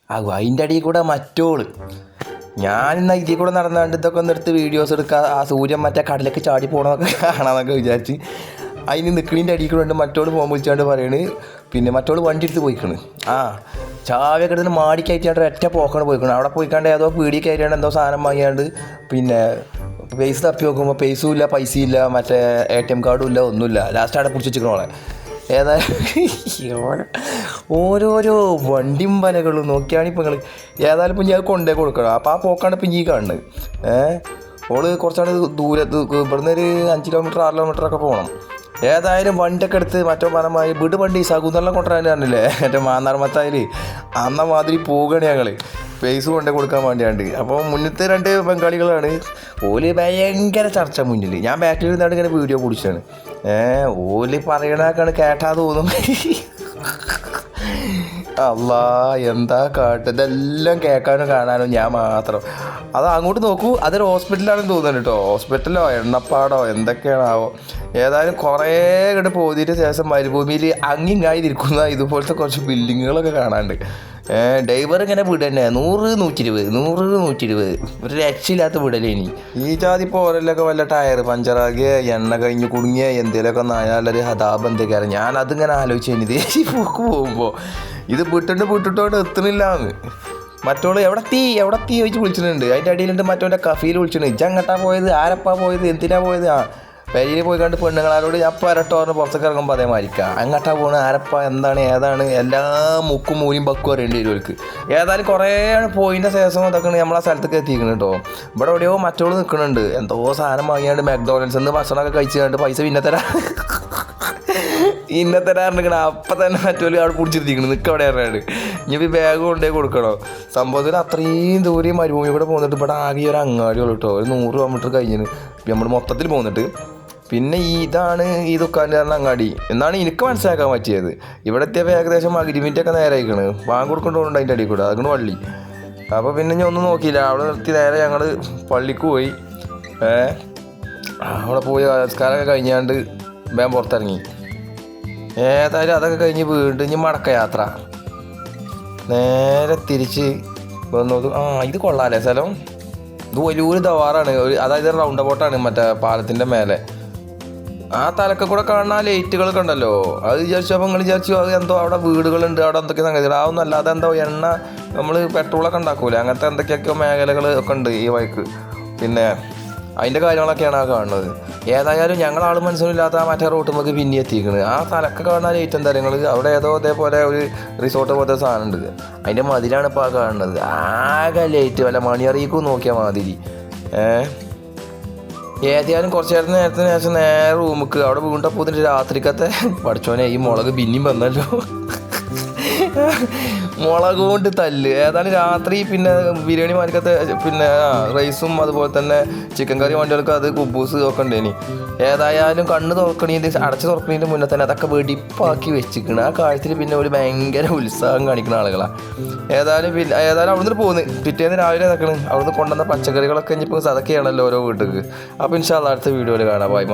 ആകും. അതിൻ്റെ അടിയിൽ കൂടെ മറ്റോള് ഞാനിന്നാൽ ഇതിൽ കൂടെ നടന്നാണ്ട് ഇതൊക്കെ ഒന്ന് എടുത്ത് വീഡിയോസ് എടുക്കുക, ആ സൂര്യൻ മറ്റേ കടലേക്ക് ചാടി പോകണമെന്നൊക്കെ കാണാമെന്നൊക്കെ വിചാരിച്ച് അതിന് നിൽക്കണീൻ്റെ അടിയിൽ കൂടെ ഉണ്ട് മറ്റോള് ഫോൺ വിളിച്ചാണ്ട് പറയണ്. പിന്നെ മറ്റോള് വണ്ടി എടുത്ത് പോയിക്കണ്. ചാവിയൊക്കെ എടുത്ത് മാടിക്കയറ്റിയാണ്ട് ഒറ്റ പോക്കാണ് പോയിക്കണം. അവിടെ പോയിക്കാണ്ട് ഏതോ പീടി കയറിയാണ്ട് എന്തോ സാധനം വാങ്ങിയാണ്ട് പിന്നെ പൈസ തപ്പി നോക്കുമ്പോൾ പൈസയും ഇല്ല, പൈസയില്ല, മറ്റേ ATM കാർഡും ഇല്ല, ഒന്നുമില്ല. ലാസ്റ്റ് അവിടെ പിടിച്ച് വെച്ചിക്കണോളെ. ഏതായാലും ഓരോരോ വണ്ടിയും വലകളും നോക്കിയാണ് ഇപ്പം നിങ്ങൾ. ഏതായാലും ഇപ്പം ഞാൻ കൊണ്ടേ കൊടുക്കണം. അപ്പോൾ ആ പോക്കാണ് ഇപ്പം ഈ കാണുന്നത്. ഓള് കുറച്ചാണ് ദൂരത്ത്, ഇവിടുന്ന് ഒരു 5 കിലോമീറ്റർ 6 കിലോമീറ്ററൊക്കെ പോകണം. ഏതായാലും വണ്ടിയൊക്കെ എടുത്ത് മറ്റോ പരമായി വീട് വണ്ടി സകുന്നെല്ലാം കൊണ്ടുവരാൻ പറഞ്ഞില്ലേ മറ്റേ മാന്നാർമത്തായിൽ അന്ന മാതിരി പോവുകയാണ് ഞങ്ങൾ പൈസ കൊണ്ടേ കൊടുക്കാൻ വേണ്ടിയാണ്ട്. അപ്പോൾ മുന്നത്തെ 2 ബംഗാളികളാണ്. ഓല് ഭയങ്കര ചർച്ച മുന്നിൽ. ഞാൻ ബാക്കിൽ ഇരുന്നാണ്ട് ഇങ്ങനെ വീഡിയോ പിടിച്ചാണ്. ഓല് പറയണക്കാണ് കേട്ടാ തോന്നും. അല്ലാ എന്താ കാട്ട്, ഇതെല്ലാം കേൾക്കാനും കാണാനും ഞാൻ മാത്രം. അത് അങ്ങോട്ട് നോക്കൂ, അതൊരു ഹോസ്പിറ്റലാണെന്ന് തോന്നുന്നു കേട്ടോ. ഹോസ്പിറ്റലോ എണ്ണപ്പാടോ എന്തൊക്കെയാണാവോ. ഏതായാലും കുറേ ഇങ്ങോട്ട് പോതിയിട്ട് ശേഷം മരുഭൂമിയിൽ അങ്ങിങ്ങായി നിൽക്കുന്ന ഇതുപോലത്തെ കുറച്ച് ബിൽഡിങ്ങുകളൊക്കെ കാണാണ്ട്. ഡ്രൈവർ ഇങ്ങനെ വിടന്നെ 100 120 ഒരു രക്ഷയില്ലാത്ത വിടലേനി. ഈ ജാതി ഇപ്പോൾ ഓരോല്ലൊക്കെ വല്ല ടയർ പഞ്ചറാകിയ എണ്ണ കഴിഞ്ഞ് കുടുങ്ങിയ എന്തെങ്കിലുമൊക്കെ ഒന്ന് ആയാലൊരു ഹതാപം എന്തൊക്കെയാണ്. ഞാൻ അതിങ്ങനെ ആലോചിച്ചു ദേശീയ പോക്ക് പോകുമ്പോൾ ഇത് വിട്ടിട്ടോണ്ട് എത്തണില്ലാന്ന്. മറ്റോള് എവിടെ തീ ചോദിച്ച് വിളിച്ചിട്ടുണ്ട്. അതിൻ്റെ അടിയിലുണ്ട് മറ്റോൻ്റെ കഫീൽ വിളിച്ചിട്ടുണ്ട്. ഇജ്ജെങ്ങട്ടാ പോയത്, ആരപ്പാ പോയത്, എന്തിനാ പോയത്? പെരിയിൽ പോയി കണ്ട് പെണ്ണുങ്ങളാരോട് ഞാൻ പരട്ടോറിന് പുറത്തേക്ക് ഇറങ്ങുമ്പോൾ അതേമാതിരിക്കാം. അങ്ങോട്ടാ പോകണം, ആരപ്പ എന്താണ് ഏതാണ് എല്ലാ മുക്കും മൂലിയും ബക്കും അറിയേണ്ടി വരും അവർക്ക്. ഏതായാലും കുറേ പോയിൻ്റെ ശേഷം ഇതൊക്കെ നമ്മളാ സ്ഥലത്തേക്ക് എത്തിക്കണം കേട്ടോ. ഇവിടെ എവിടെയോ മറ്റോള് നിൽക്കുന്നുണ്ട്. എന്തോ സാധനം വാങ്ങിയാണ്ട് McDonald's നിന്ന് ഭക്ഷണമൊക്കെ കഴിച്ചുകൊണ്ട് പൈസ ഇന്നെ തരാറുണ്ട്. അപ്പം തന്നെ മറ്റോല് അവിടെ പിടിച്ചിരുത്തിക്കണം നിൽക്കുക അവിടെ അറിയാണ്ട്. ഇനി ബാഗ് കൊണ്ടേ കൊടുക്കണോ. സംഭവത്തിൽ അത്രയും ദൂരം മരുഭൂമി കൂടെ പോകുന്നിട്ട് ഇവിടെ ആകെ ഒരു അങ്ങാടിയുള്ളൂ കേട്ടോ. ഒരു 100 കിലോമീറ്റർ കഴിഞ്ഞിന് നമ്മൾ മൊത്തത്തിൽ പോകുന്നിട്ട്. പിന്നെ ഇതാണ് ഈ ദുഃഖാൻ്റെ അങ്ങാടി എന്നാണ് എനിക്ക് മനസ്സിലാക്കാൻ പറ്റിയത്. ഇവിടെ എത്തിയപ്പോൾ ഏകദേശം മഗ്‌രിബിൻ്റെയൊക്കെ നേരെ ആയിക്കണ്. ബാങ്ക് കൊടുക്കൊണ്ടുണ്ട് അതിൻ്റെ അടിയിൽ കൂടെ. അതുകൊണ്ട് പള്ളി. അപ്പോൾ പിന്നെ ഞാൻ ഒന്നും നോക്കിയില്ല. അവിടെ നിർത്തി നേരെ ഞങ്ങൾ പള്ളിക്ക് പോയി. അവിടെ പോയി നമസ്കാരമൊക്കെ കഴിഞ്ഞാണ്ട് വേഗം പുറത്തിറങ്ങി. ഏതായാലും അതൊക്കെ കഴിഞ്ഞ് വീണ്ടും ഇനി മടക്ക യാത്ര നേരെ തിരിച്ച് വന്നു. ഇത് കൊള്ളാമല്ലേ സ്ഥലം. ഇത് വലിയൊരു ദവാറാണ്. അതായത് റൗണ്ട് അബൌട്ടാണ് മറ്റേ പാലത്തിൻ്റെ മേലെ. ആ തലക്കെ കൂടെ കാണുന്ന ലൈറ്റുകളൊക്കെ ഉണ്ടല്ലോ. അത് വിചാരിച്ചപ്പോൾ നിങ്ങൾ വിചാരിച്ചു അത് എന്തോ അവിടെ വീടുകളുണ്ട്, അവിടെ എന്തൊക്കെ സംഗതികൾ. അതൊന്നും അല്ലാതെ എന്തോ എണ്ണ നമ്മൾ പെട്രോളൊക്കെ ഉണ്ടാക്കൂലേ, അങ്ങനത്തെ എന്തൊക്കെയൊക്കെയോ മേഖലകൾ ഒക്കെ ഉണ്ട് ഈ വഴിക്ക്. പിന്നെ അതിൻ്റെ കാര്യങ്ങളൊക്കെയാണ് ആ കാണുന്നത്. ഏതായാലും ഞങ്ങളാൾ മനസ്സിലില്ലാത്ത ആ മറ്റേ റോട്ട് നമുക്ക് പിന്നെ എത്തിക്കുന്നത്. ആ തലക്കെ കാണുന്ന ലൈറ്റും കാര്യങ്ങൾ അവിടെ ഏതോ അതേപോലെ ഒരു റിസോർട്ട് പോലത്തെ സാധനം ഉണ്ട്. അതിൻ്റെ മതിലാണ് ഇപ്പോൾ ആ കാണുന്നത്. ആകെ ലൈറ്റ് വല്ല മണിയറിയിക്കും നോക്കിയാൽ മാതിരി. ഏതായാലും കുറച്ച് നേരത്തിന് ശേഷം നേരെ റൂമിക്ക് അവിടെ വീണ്ടപ്പോൾ ഇതിൻ്റെ രാത്രിക്കത്തെ പഠിച്ചോനെ ഈ മുളക് പിന്നെയും വന്നല്ലോ. മുളക് കൊണ്ട് തല്ല്. ഏതായാലും രാത്രി പിന്നെ ബിരിയാണി മാരിക്കത്തെ പിന്നെ റൈസും അതുപോലെ തന്നെ ചിക്കൻ കറി വണ്ടികൾക്ക് അത് കുബൂസ് ഒക്കെ ഉണ്ടേനി. ഏതായാലും കണ്ണ് അടച്ച് തുറക്കണീൻ്റെ മുന്നേ തന്നെ അതൊക്കെ വെടിപ്പാക്കി വെച്ചിരിക്കണം. ആ കാര്യത്തിൽ പിന്നെ ഒരു ഭയങ്കര ഉത്സാഹം കാണിക്കുന്ന ആളുകളാണ്. ഏതായാലും അവിടുന്ന് പോകുന്നു. പിറ്റേന്ന് രാവിലെ നിൽക്കണം. അവിടുന്ന് കൊണ്ടുവന്ന പച്ചക്കറികളൊക്കെ ഇനിയിപ്പോൾ അതൊക്കെയാണല്ലോ ഓരോ വീട്ടിലേക്ക്. അപ്പോൾ ഇൻഷാ അല്ലാഹ് അടുത്ത വീഡിയോയിൽ കാണാം. ബൈ.